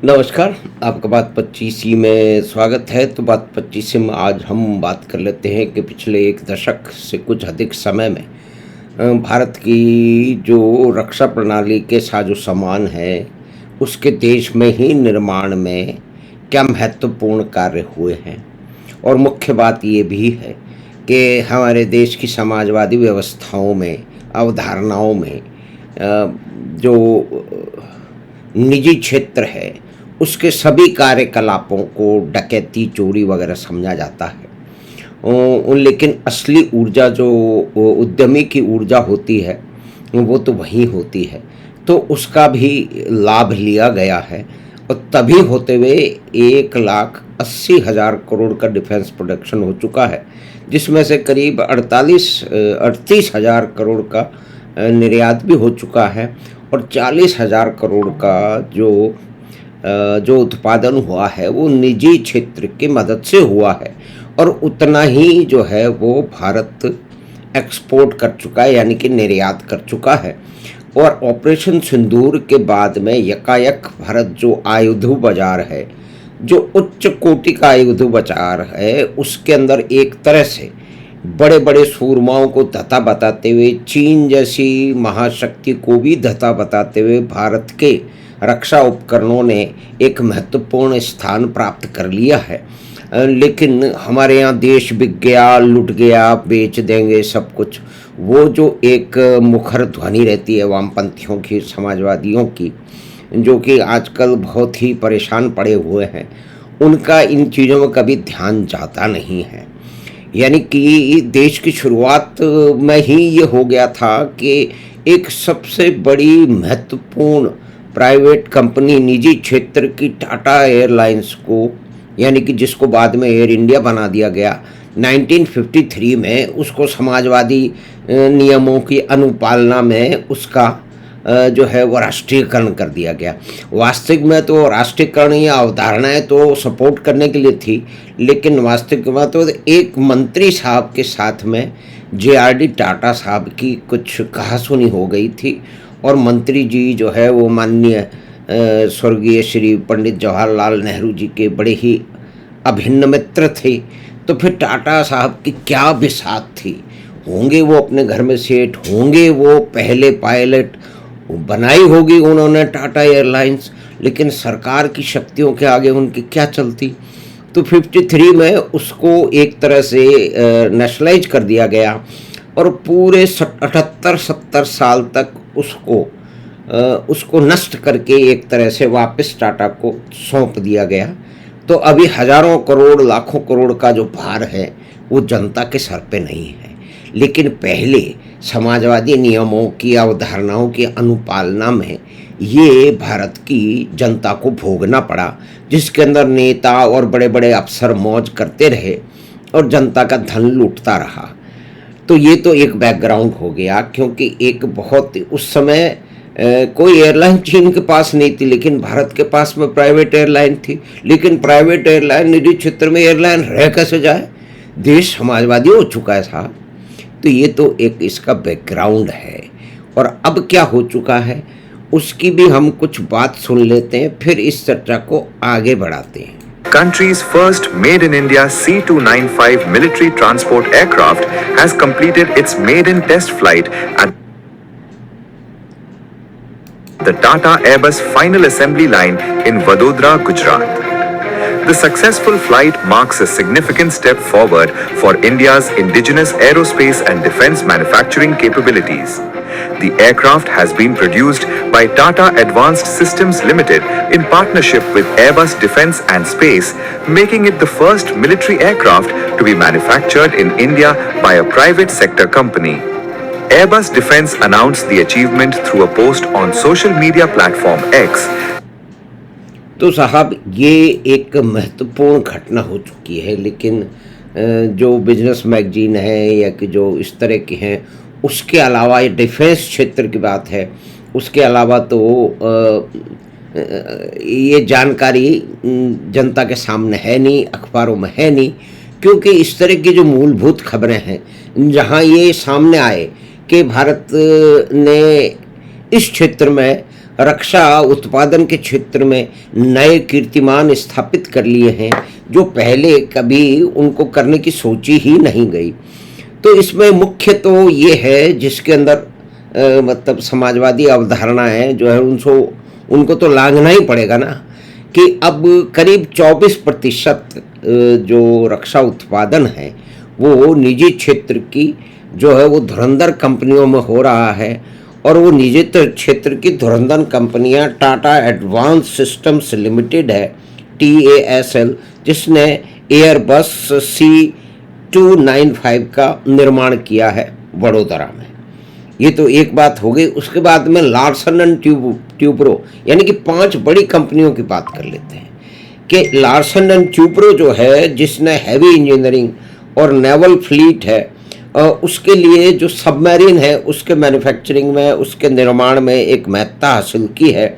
नमस्कार, आपका बात 25 में स्वागत है। तो बात 25 में आज हम बात कर लेते हैं कि पिछले एक दशक से कुछ अधिक समय में भारत की जो रक्षा प्रणाली के साजो सामान है, उसके देश में ही निर्माण में क्या महत्वपूर्ण कार्य हुए हैं। और मुख्य बात ये भी है कि हमारे देश की समाजवादी व्यवस्थाओं में, अवधारणाओं में जो निजी क्षेत्र है, उसके सभी कार्यकलापों को डकैती, चोरी वगैरह समझा जाता है। लेकिन असली ऊर्जा जो उद्यमी की ऊर्जा होती है, वो तो वहीं होती है। तो उसका भी लाभ लिया गया है और तभी होते हुए 1,80,000 करोड़ का डिफेंस प्रोडक्शन हो चुका है, जिसमें से करीब 38,000 करोड़ का निर्यात भी हो चुका है और 40,000 करोड़ का जो उत्पादन हुआ है वो निजी क्षेत्र की मदद से हुआ है। और उतना ही जो है वो भारत एक्सपोर्ट कर चुका है, यानी कि निर्यात कर चुका है। और ऑपरेशन सिंदूर के बाद में यकायक भारत जो आयुध बाजार है, जो उच्च कोटि का आयुध बाजार है, उसके अंदर एक तरह से बड़े बड़े सूरमाओं को धता बताते हुए, चीन जैसी महाशक्ति को भी धता बताते हुए भारत के रक्षा उपकरणों ने एक महत्वपूर्ण स्थान प्राप्त कर लिया है। लेकिन हमारे यहाँ देश बिक गया, लुट गया, बेच देंगे सब कुछ, वो जो एक मुखर ध्वनि रहती है वामपंथियों की, समाजवादियों की, जो कि आजकल बहुत ही परेशान पड़े हुए हैं, उनका इन चीज़ों में कभी ध्यान जाता नहीं है। यानी कि देश की शुरुआत में ही ये हो गया था कि एक सबसे बड़ी महत्वपूर्ण प्राइवेट कंपनी, निजी क्षेत्र की टाटा एयरलाइंस को, यानी कि जिसको बाद में एयर इंडिया बना दिया गया 1953 में, उसको समाजवादी नियमों की अनुपालना में उसका जो है वो राष्ट्रीयकरण कर दिया गया। वास्तविक में तो राष्ट्रीयकरण या अवधारणाएं तो सपोर्ट करने के लिए थी, लेकिन वास्तविक में तो एक मंत्री साहब के साथ में JRD टाटा साहब की कुछ कहासुनी हो गई थी और मंत्री जी जो है वो माननीय स्वर्गीय श्री पंडित जवाहरलाल नेहरू जी के बड़े ही अभिन्न मित्र थे। तो फिर टाटा साहब की क्या बिसात थी, होंगे वो अपने घर में सेठ, होंगे वो पहले पायलट, बनाई होगी उन्होंने टाटा एयरलाइंस, लेकिन सरकार की शक्तियों के आगे उनकी क्या चलती। तो 53 में उसको एक तरह से नेशनलाइज कर दिया गया और पूरे 78-70 साल तक उसको नष्ट करके एक तरह से वापस टाटा को सौंप दिया गया। तो अभी हजारों करोड़, लाखों करोड़ का जो भार है वो जनता के सर पे नहीं है। लेकिन पहले समाजवादी नियमों की, अवधारणाओं की अनुपालना में ये भारत की जनता को भोगना पड़ा, जिसके अंदर नेता और बड़े बड़े अफसर मौज करते रहे और जनता का धन लूटता रहा। तो ये तो एक बैकग्राउंड हो गया, क्योंकि एक बहुत उस समय कोई एयरलाइन चीन के पास नहीं थी, लेकिन भारत के पास में प्राइवेट एयरलाइन थी। लेकिन प्राइवेट एयरलाइन, निजी क्षेत्र में एयरलाइन रह कैसे जाए, देश समाजवादी हो चुका है साहब। तो ये तो एक इसका बैकग्राउंड है। और अब क्या हो चुका है उसकी भी हम कुछ बात सुन लेते हैं, फिर इस चर्चा को आगे बढ़ाते हैं। Country's first made in India C-295 military transport aircraft has completed its maiden test flight at the Tata Airbus final assembly line in Vadodara, Gujarat. The successful flight marks a significant step forward for India's indigenous aerospace and defense manufacturing capabilities. The aircraft has been produced by Tata Advanced Systems Limited in partnership with Airbus Defence and Space, making it the first military aircraft to be manufactured in India by a private sector company. Airbus Defence announced the achievement through a post on social media platform X. तो साहब ये एक महत्वपूर्ण घटना हो चुकी है, लेकिन जो बिजनेस मैगजीन है या कि जो इस तरह के हैं, उसके अलावा ये डिफेंस क्षेत्र की बात है, उसके अलावा तो ये जानकारी जनता के सामने है नहीं, अखबारों में है नहीं, क्योंकि इस तरह की जो मूलभूत खबरें हैं जहां ये सामने आए कि भारत ने इस क्षेत्र में रक्षा उत्पादन के क्षेत्र में नए कीर्तिमान स्थापित कर लिए हैं, जो पहले कभी उनको करने की सोची ही नहीं गई। तो इसमें मुख्य तो ये है जिसके अंदर मतलब समाजवादी अवधारणाएं जो है उनको तो लांघना ही पड़ेगा ना, कि अब करीब 24% जो रक्षा उत्पादन है वो निजी क्षेत्र की जो है वो धुरंधर कंपनियों में हो रहा है। और वो निजी क्षेत्र की धुरंधर कंपनियां टाटा एडवांस सिस्टम्स लिमिटेड है, TASL, जिसने एयरबस C295 का निर्माण किया है वडोदरा में। ये तो एक बात हो गई। उसके बाद में लार्सन एंड ट्यूब्रो यानी कि 5 बड़ी कंपनियों की बात कर लेते हैं कि लार्सन एंड ट्यूब्रो जो है जिसने हैवी इंजीनियरिंग और नेवल फ्लीट है, उसके लिए जो सबमरीन है उसके मैन्युफैक्चरिंग में, उसके निर्माण में एक महत्ता हासिल की है।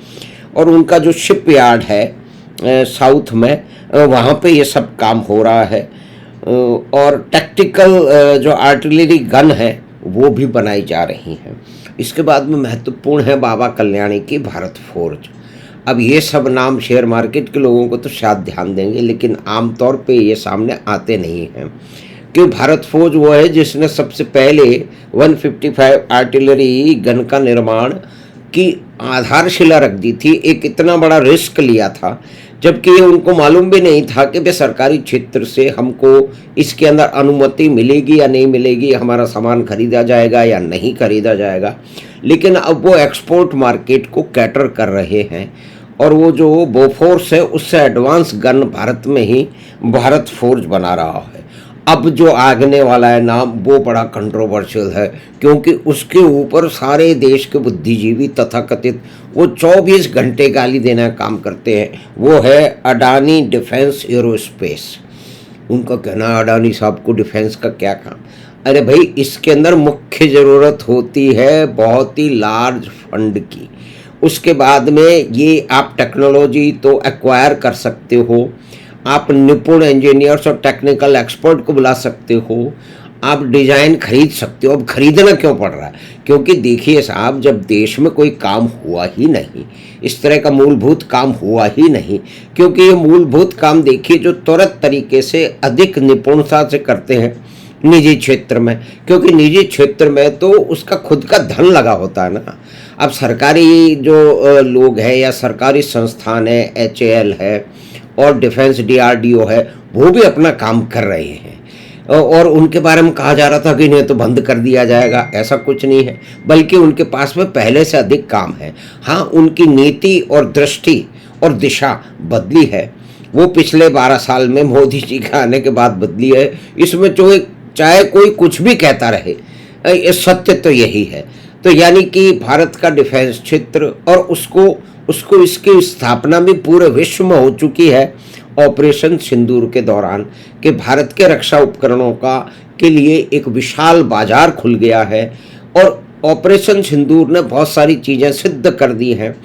और उनका जो शिप यार्ड है साउथ में, वहाँ पे ये सब काम हो रहा है। और टैक्टिकल जो आर्टिलरी गन है वो भी बनाई जा रही हैं। इसके बाद में महत्वपूर्ण है बाबा कल्याणी की भारत फोर्ज। अब ये सब नाम शेयर मार्केट के लोगों को तो शायद ध्यान देंगे, लेकिन आमतौर पे ये सामने आते नहीं हैं। कि भारत फौज वो है जिसने सबसे पहले 155 आर्टिलरी गन का निर्माण की आधारशिला रख दी थी। एक इतना बड़ा रिस्क लिया था, जबकि ये उनको मालूम भी नहीं था कि भाई सरकारी क्षेत्र से हमको इसके अंदर अनुमति मिलेगी या नहीं मिलेगी, हमारा सामान खरीदा जाएगा या नहीं खरीदा जाएगा। लेकिन अब वो एक्सपोर्ट मार्केट को कैटर कर रहे हैं और वो जो बोफोर्स है उससे एडवांस गन भारत में ही भारत फोर्ज बना रहा है। अब जो आगने वाला है नाम वो बड़ा कंट्रोवर्शियल है, क्योंकि उसके ऊपर सारे देश के बुद्धिजीवी तथाकथित वो 24 घंटे गाली देना काम करते हैं। वो है अडानी डिफेंस एरोस्पेस। उनका कहना है अडानी साहब को डिफेंस का क्या काम। अरे भाई, इसके अंदर मुख्य ज़रूरत होती है बहुत ही लार्ज फंड की। उसके बाद में ये आप टेक्नोलॉजी तो एक्वायर कर सकते हो, आप निपुण इंजीनियर्स और टेक्निकल एक्सपर्ट को बुला सकते हो, आप डिज़ाइन खरीद सकते हो। अब खरीदना क्यों पड़ रहा है? क्योंकि देखिए साहब, जब देश में कोई काम हुआ ही नहीं, इस तरह का मूलभूत काम हुआ ही नहीं, क्योंकि ये मूलभूत काम देखिए जो त्वरित तरीके से अधिक निपुणता से करते हैं निजी क्षेत्र में, क्योंकि निजी क्षेत्र में तो उसका खुद का धन लगा होता है ना। अब सरकारी जो लोग हैं या सरकारी संस्थान है, HAL है और डिफेंस DRDO है, वो भी अपना काम कर रहे हैं। और उनके बारे में कहा जा रहा था कि इन्हें तो बंद कर दिया जाएगा, ऐसा कुछ नहीं है, बल्कि उनके पास में पहले से अधिक काम है। हाँ, उनकी नीति और दृष्टि और दिशा बदली है, वो पिछले 12 साल में मोदी जी के आने के बाद बदली है। इसमें जो चाहे कोई कुछ भी कहता रहे, ये सत्य तो यही है। तो यानी कि भारत का डिफेंस क्षेत्र और उसको इसकी स्थापना भी पूरे विश्व में हो चुकी है ऑपरेशन सिंदूर के दौरान, कि भारत के रक्षा उपकरणों के लिए एक विशाल बाजार खुल गया है। और ऑपरेशन सिंदूर ने बहुत सारी चीज़ें सिद्ध कर दी हैं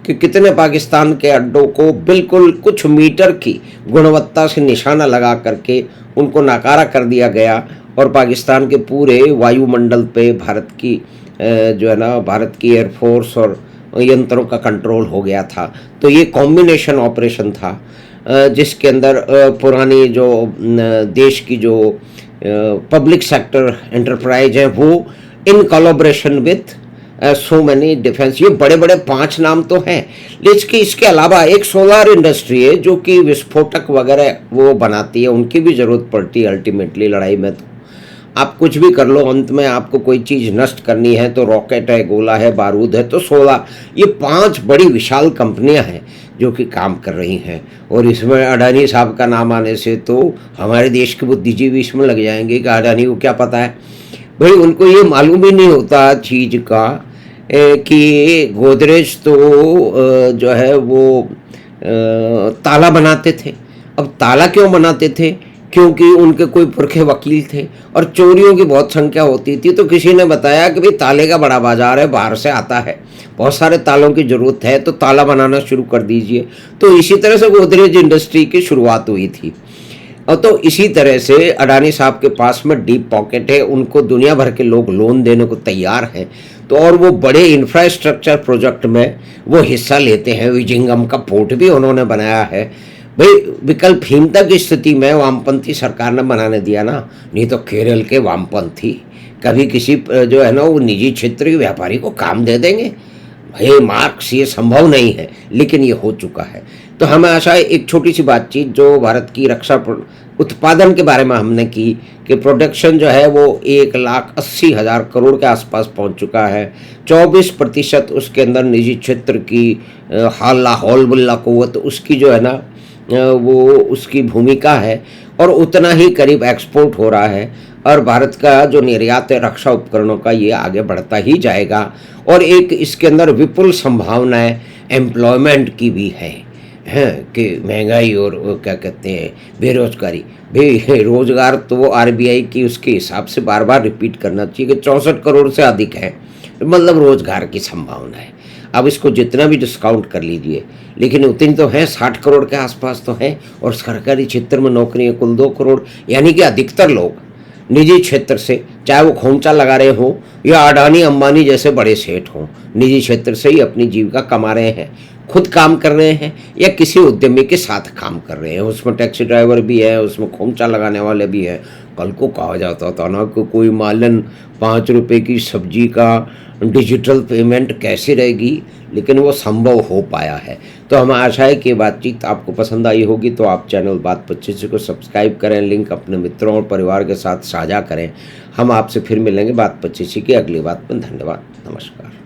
कि कितने पाकिस्तान के अड्डों को बिल्कुल कुछ मीटर की गुणवत्ता से निशाना लगा करके उनको नाकारा कर दिया गया और पाकिस्तान के पूरे वायुमंडल पे भारत की जो है ना, भारत की एयरफोर्स और यंत्रों का कंट्रोल हो गया था। तो ये कॉम्बिनेशन ऑपरेशन था जिसके अंदर पुरानी जो देश की जो पब्लिक सेक्टर एंटरप्राइज है वो in collaboration with so many defence, ये बड़े बड़े 5 नाम तो हैं। लेकिन इसके अलावा एक सोलार इंडस्ट्री है जो कि विस्फोटक वगैरह वो बनाती है, उनकी भी ज़रूरत पड़ती है अल्टीमेटली लड़ाई में। तो आप कुछ भी कर लो, अंत में आपको कोई चीज़ नष्ट करनी है तो रॉकेट है, गोला है, बारूद है, तो सोलर, ये 5 बड़ी विशाल कंपनियां हैं जो कि काम कर रही हैं। और इसमें अडानी साहब का नाम आने से तो हमारे देश के बुद्धिजीवी इसमें लग जाएंगे कि अडानी को क्या पता है। भाई, उनको ये मालूम ही नहीं होता चीज़ का कि गोदरेज तो जो है वो ताला बनाते थे। अब ताला क्यों बनाते थे? क्योंकि उनके कोई पुरखे वकील थे और चोरियों की बहुत संख्या होती थी। तो किसी ने बताया कि भाई ताले का बड़ा बाजार है, बाहर से आता है, बहुत सारे तालों की ज़रूरत है, तो ताला बनाना शुरू कर दीजिए। तो इसी तरह से गोदरेज इंडस्ट्री की शुरुआत हुई थी। और तो इसी तरह से अडानी साहब के पास में डीप पॉकेट है, उनको दुनिया भर के लोग लोन देने को तैयार हैं। तो और वो बड़े इंफ्रास्ट्रक्चर प्रोजेक्ट में वो हिस्सा लेते हैं। विजिंगम का पोर्ट भी उन्होंने बनाया है। भाई विकल्पहीनता की स्थिति में वामपंथी सरकार ने बनाने दिया ना, नहीं तो केरल के वामपंथी कभी किसी जो है ना वो निजी क्षेत्र के व्यापारी को काम दे देंगे? भाई मार्क्स, ये संभव नहीं है, लेकिन ये हो चुका है। तो हमें आशा है एक छोटी सी बातचीत जो भारत की रक्षा उत्पादन के बारे में हमने की कि प्रोडक्शन जो है वो 1,80,000 करोड़ के आसपास पहुंच चुका है। 24% उसके अंदर निजी क्षेत्र की हल्ला हौल बुल्ला कुव्वत उसकी जो है ना वो उसकी भूमिका है, और उतना ही करीब एक्सपोर्ट हो रहा है। और भारत का जो निर्यात है रक्षा उपकरणों का, ये आगे बढ़ता ही जाएगा। और एक इसके अंदर विपुल संभावनाएं एम्प्लॉयमेंट की भी हैं कि महंगाई और वो क्या कहते हैं बेरोजगारी। भाई रोजगार तो वो आरबीआई की उसके हिसाब से बार बार रिपीट करना चाहिए कि 64 करोड़ से अधिक है, मतलब रोजगार की संभावना है। अब इसको जितना भी डिस्काउंट कर लीजिए, लेकिन उतनी तो है, 60 करोड़ के आसपास तो है। और सरकारी क्षेत्र में नौकरियां कुल 2 करोड़, यानी कि अधिकतर लोग निजी क्षेत्र से, चाहे वो खोमचा लगा रहे हों या अडानी अंबानी जैसे बड़े सेठ हों, निजी क्षेत्र से ही अपनी जीविका कमा रहे हैं, खुद काम कर रहे हैं या किसी उद्यमी के साथ काम कर रहे हैं। उसमें टैक्सी ड्राइवर भी है, उसमें खोमचा लगाने वाले भी हैं। कल को कहा जाता था ना कि कोई मालन 5 रुपए की सब्जी का डिजिटल पेमेंट कैसे रहेगी, लेकिन वो संभव हो पाया है। तो हमें आशा है कि बातचीत आपको पसंद आई होगी। तो आप चैनल बात 25 को सब्सक्राइब करें, लिंक अपने मित्रों और परिवार के साथ साझा करें। हम आपसे फिर मिलेंगे बात 25 की अगली बात में। धन्यवाद, नमस्कार।